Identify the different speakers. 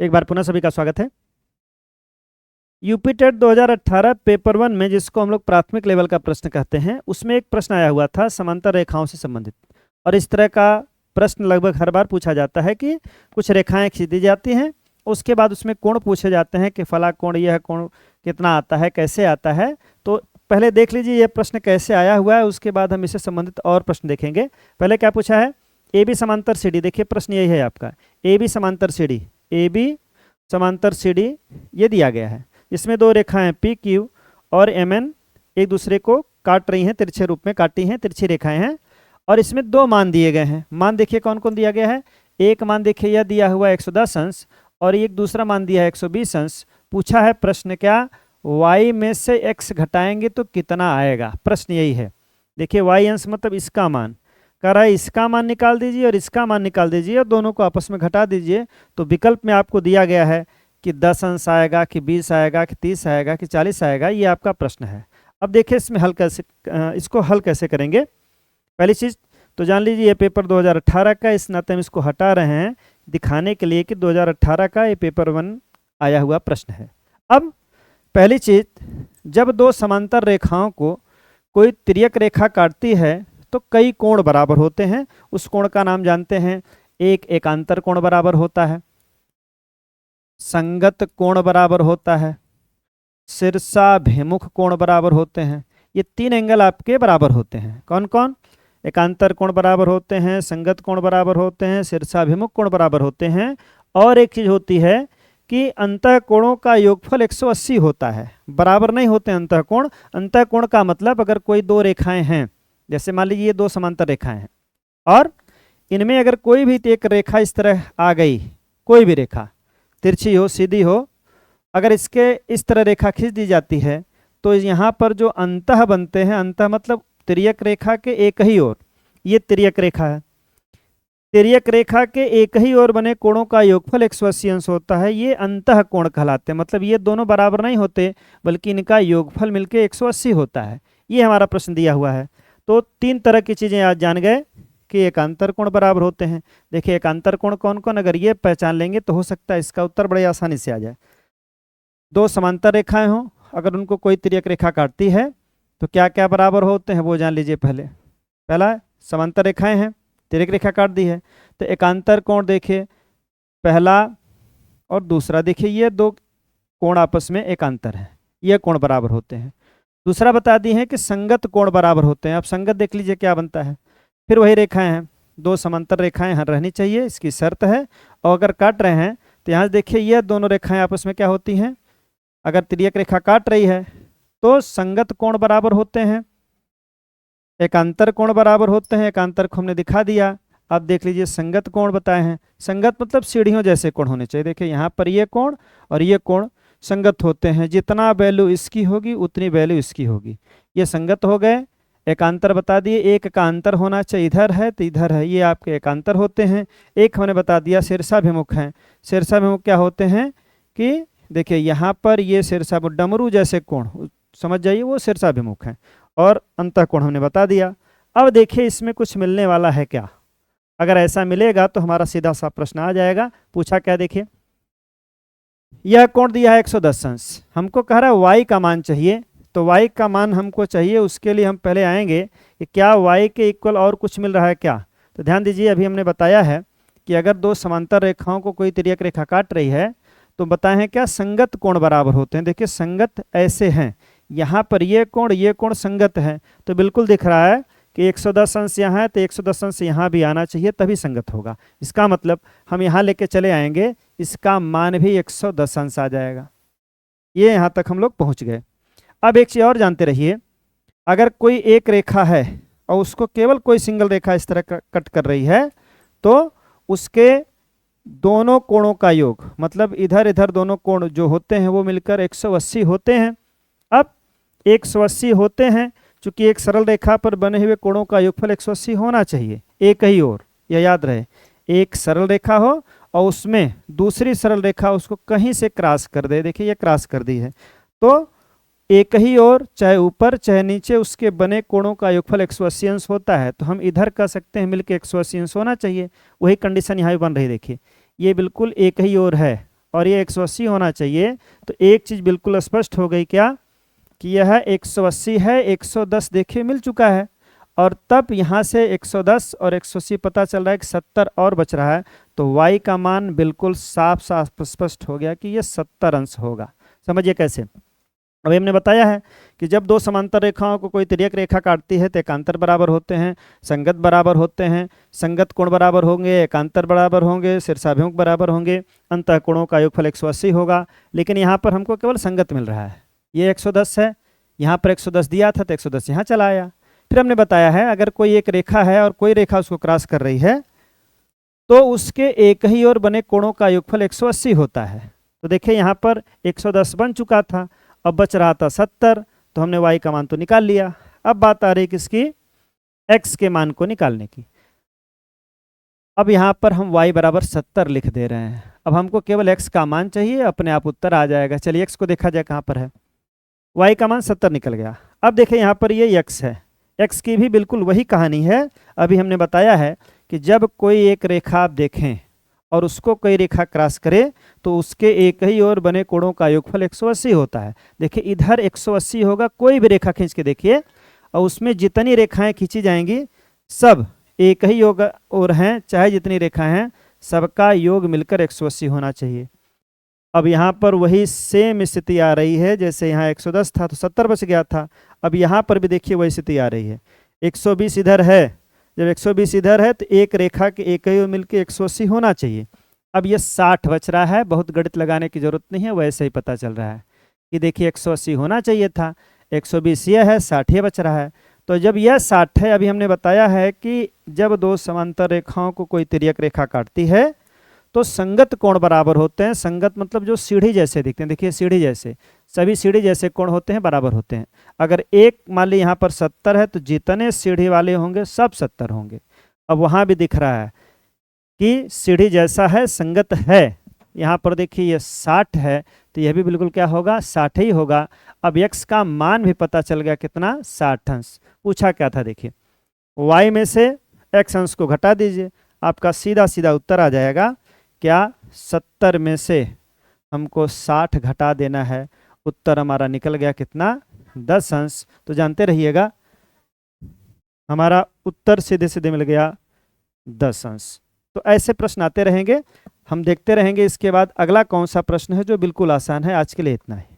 Speaker 1: एक बार पुनः सभी का स्वागत है। यूपी टेट 2018 पेपर 1 में, जिसको हम लोग प्राथमिक लेवल का प्रश्न कहते हैं, उसमें एक प्रश्न आया हुआ था समांतर रेखाओं से संबंधित। और इस तरह का प्रश्न लगभग हर बार पूछा जाता है कि कुछ रेखाएं खींची जाती हैं, उसके बाद उसमें कोण पूछे जाते हैं कि फला कोण, यह कोण कितना आता है, कैसे आता है। तो पहले देख लीजिए ये प्रश्न कैसे आया हुआ है, उसके बाद हम इससे संबंधित और प्रश्न देखेंगे। पहले क्या पूछा है, ए बी समांतर सी डी। देखिए प्रश्न यही है आपका, ए बी समांतर सी डी, ए बी समांतर सी डी ये दिया गया है। इसमें दो रेखाएं पी क्यू और एम एन एक दूसरे को काट रही हैं, तिरछे रूप में काटी हैं, तिरछी रेखाएं हैं। और इसमें दो मान दिए गए हैं। मान देखिए कौन कौन दिया गया है। एक मान देखिए यह दिया हुआ 110 अंश और एक दूसरा मान दिया है 120 अंश। पूछा है प्रश्न क्या, y में से x घटाएंगे तो कितना आएगा। प्रश्न यही है। देखिए y अंश मतलब इसका मान, कह रहा है इसका मान निकाल दीजिए और इसका मान निकाल दीजिए और दोनों को आपस में घटा दीजिए। तो विकल्प में आपको दिया गया है कि 10 अंश आएगा, कि 20 आएगा, कि 30 आएगा, कि 40 आएगा। ये आपका प्रश्न है। अब देखिए इसमें हल कैसे, इसको हल कैसे करेंगे। पहली चीज़ तो जान लीजिए ये पेपर 2018 का, इस नाते हम इसको हटा रहे हैं दिखाने के लिए कि 2018 का ये पेपर 1 आया हुआ प्रश्न है। अब पहली चीज़, जब दो समांतर रेखाओं को कोई तिर्यक रेखा काटती है तो कई कोण बराबर होते हैं। उस कोण का नाम जानते हैं। एक एकांतर कोण बराबर होता है, संगत कोण बराबर होता है, शीर्षाभिमुख कोण बराबर होते हैं। ये तीन एंगल आपके बराबर होते हैं। कौन कौन? एकांतर कोण बराबर होते हैं, संगत कोण बराबर होते हैं, शीर्षाभिमुख कोण बराबर होते हैं। और एक चीज होती है कि अंतः कोणों का योगफल 180 होता है। बराबर नहीं होते अंतः कोण। अंतः कोण का मतलब अगर कोई दो रेखाएं हैं, जैसे मान लीजिए ये दो समांतर रेखाएं हैं और इनमें अगर कोई भी एक रेखा इस तरह आ गई, कोई भी रेखा तिरछी हो, सीधी हो, अगर इसके इस तरह रेखा खींच दी जाती है तो यहाँ पर जो अंतः बनते हैं, अंतः मतलब तिर्यक रेखा के एक ही ओर, ये तिर्यक रेखा है, तिर्यक रेखा के एक ही ओर बने कोणों का योगफल 180 अंश होता है। ये अंतः कोण कहलाते हैं। मतलब ये दोनों बराबर नहीं होते बल्कि इनका योगफल मिलके 180 होता है। ये हमारा प्रश्न दिया हुआ है। तो तीन तरह की चीजें आज जान गए कि एकांतर कोण बराबर होते हैं। देखिए एकांतर कोण कौन कौन, अगर ये पहचान लेंगे तो हो सकता है इसका उत्तर बड़े आसानी से आ जाए। दो समांतर रेखाएं हों, अगर उनको कोई तिर्यक रेखा काटती है तो क्या क्या बराबर होते हैं वो जान लीजिए। पहला समांतर रेखाएं हैं, तिर्यक रेखा काट दी है तो एकांतर कोण देखिए पहला और दूसरा, देखिए ये दो कोण आपस में एकांतर है, ये कोण बराबर होते हैं। दूसरा बता दिए हैं कि संगत कोण बराबर होते हैं। अब संगत देख लीजिए क्या बनता है। फिर वही रेखाएं हैं, दो समांतर रेखाएं यहाँ रहनी चाहिए, इसकी शर्त है। और अगर काट रहे हैं तो यहाँ देखिए ये दोनों रेखाएं आपस में क्या होती हैं, अगर तिर्यक रेखा काट रही है तो संगत कोण बराबर होते हैं, एकांतर कोण बराबर होते हैं। एकांतर को हमने दिखा दिया। अब देख लीजिए संगत कोण बताए हैं। संगत मतलब सीढ़ियों जैसे कोण होने चाहिए। देखिए यहाँ पर ये कोण और ये कोण संगत होते हैं, जितना वैल्यू इसकी होगी उतनी वैल्यू इसकी होगी। ये संगत हो गए। एकांतर बता दिए, एक का अंतर होना चाहिए, इधर है तो इधर है, ये आपके एकांतर होते हैं। एक हमने बता दिया शीर्षाभिमुख हैं। शीर्षाभिमुख क्या होते हैं कि देखिए यहाँ पर ये शीर्षाभिमुख डमरू जैसे कोण समझ जाइए, वो शीर्षाभिमुख हैं। और अंतःकोण हमने बता दिया। अब देखिए इसमें कुछ मिलने वाला है क्या। अगर ऐसा मिलेगा तो हमारा सीधा सा प्रश्न आ जाएगा। पूछा क्या, देखिए यह कोण दिया है 110 अंश, हमको कह रहा है y का मान चाहिए। तो y का मान हमको चाहिए, उसके लिए हम पहले आएंगे कि क्या y के इक्वल और कुछ मिल रहा है क्या। तो ध्यान दीजिए अभी हमने बताया है कि अगर दो समांतर रेखाओं को कोई तिर्यक रेखा काट रही है तो बताए हैं क्या, संगत कोण बराबर होते हैं। देखिए संगत ऐसे हैं, यहाँ पर ये कोण संगत है। तो बिल्कुल दिख रहा है कि 110 अंश यहाँ है तो 110 अंश यहाँ भी आना चाहिए, तभी संगत होगा। इसका मतलब हम यहाँ लेके चले आएंगे, इसका मान भी 110 अंश आ जाएगा। ये यहाँ तक हम लोग पहुँच गए। अब एक चीज़ और जानते रहिए, अगर कोई एक रेखा है और उसको केवल कोई सिंगल रेखा इस तरह कट कर रही है तो उसके दोनों कोणों का योग, मतलब इधर इधर दोनों कोण जो होते हैं वो मिलकर 180 होते हैं। अब 180 होते हैं, चूंकि एक सरल रेखा पर बने हुए कोणों का योगफल 180 होना चाहिए, एक ही ओर, यह याद रहे। एक सरल रेखा हो और उसमें दूसरी सरल रेखा उसको कहीं से क्रॉस कर दे। देखिए ये क्रॉस कर दी है तो एक ही ओर, चाहे ऊपर चाहे नीचे, उसके बने कोणों का योगफल 180 अंश होता है। तो हम इधर कह सकते हैं मिलके 180 अंश होना चाहिए। वही कंडीशन यहाँ भी बन रही। देखिए ये बिल्कुल एक ही ओर है और ये 180 होना चाहिए, तो एक चीज़ बिल्कुल स्पष्ट हो गई क्या कि यह 180 है, 110 देखिए मिल चुका है, और तब यहाँ से 110 और 180 पता चल रहा है कि 70 और बच रहा है, तो y का मान बिल्कुल साफ साफ स्पष्ट हो गया कि ये 70 अंश होगा। समझिए कैसे। अभी हमने बताया है कि जब दो समांतर रेखाओं को कोई तिर्यक रेखा काटती है तो एकांतर बराबर होते हैं, संगत बराबर होते हैं, संगत कोण बराबर होंगे, एकांतर बराबर होंगे, शीर्षाभिमुख बराबर होंगे, अंतः कोणों का योगफल 180 होगा। लेकिन यहाँ पर हमको केवल संगत मिल रहा है, ये 110 है, यहाँ पर 110 दिया था तो 110 यहाँ चला आया। फिर हमने बताया है अगर कोई एक रेखा है और कोई रेखा उसको क्रॉस कर रही है तो उसके एक ही ओर बने कोणों का योगफल 180 होता है। तो देखिए यहाँ पर 110 बन चुका था, अब बच रहा था 70, तो हमने y का मान तो निकाल लिया। अब बात आ रही किसकी, x के मान को निकालने की। अब यहाँ पर हम y बराबर 70 लिख दे रहे हैं। अब हमको केवल x का मान चाहिए, अपने आप उत्तर आ जाएगा। चलिए x को देखा जाए कहाँ पर है, y का मान 70 निकल गया। अब देखिए यहाँ पर ये x है, x की भी बिल्कुल वही कहानी है। अभी हमने बताया है कि जब कोई एक रेखा आप देखें और उसको कोई रेखा क्रॉस करे तो उसके एक ही ओर बने कोणों का योगफल 180 होता है। देखिए इधर 180 होगा, कोई भी रेखा खींच के देखिए, और उसमें जितनी रेखाएं खींची जाएंगी सब एक ही योग और हैं, चाहे जितनी रेखा हैं सबका योग मिलकर 180 होना चाहिए। अब यहाँ पर वही सेम स्थिति आ रही है, जैसे यहाँ 110 था तो 70 बच गया था। अब यहाँ पर भी देखिए वही स्थिति आ रही है, 120 इधर है, जब 120 इधर है तो एक रेखा के एक ही मिलकर 180 होना चाहिए। अब ये 60 बच रहा है, बहुत गणित लगाने की जरूरत नहीं है, वैसे ही पता चल रहा है कि देखिए 180 होना चाहिए था, 120 यह है, 60 ये बच रहा है। तो जब यह 60 है, अभी हमने बताया है कि जब दो समांतर रेखाओं को कोई तिर्यक रेखा काटती है तो संगत कोण बराबर होते हैं। संगत मतलब जो सीढ़ी जैसे दिखते हैं, देखिए सीढ़ी जैसे, सभी सीढ़ी जैसे कोण होते हैं, बराबर होते हैं। अगर एक मान ली यहाँ पर 70 है तो जितने सीढ़ी वाले होंगे सब 70 होंगे। अब वहाँ भी दिख रहा है कि सीढ़ी जैसा है, संगत है। यहाँ पर देखिए ये 60 है तो यह भी बिल्कुल क्या होगा, 60 ही होगा। अब x का मान भी पता चल गया कितना, 60 अंश। पूछा क्या था, देखिए y में से x अंश को घटा दीजिए, आपका सीधा सीधा उत्तर आ जाएगा क्या, 70 में से हमको 60 घटा देना है, उत्तर हमारा निकल गया कितना, 10 अंश। तो जानते रहिएगा हमारा उत्तर सीधे सीधे मिल गया 10 अंश। तो ऐसे प्रश्न आते रहेंगे, हम देखते रहेंगे। इसके बाद अगला कौन सा प्रश्न है जो बिल्कुल आसान है। आज के लिए इतना ही।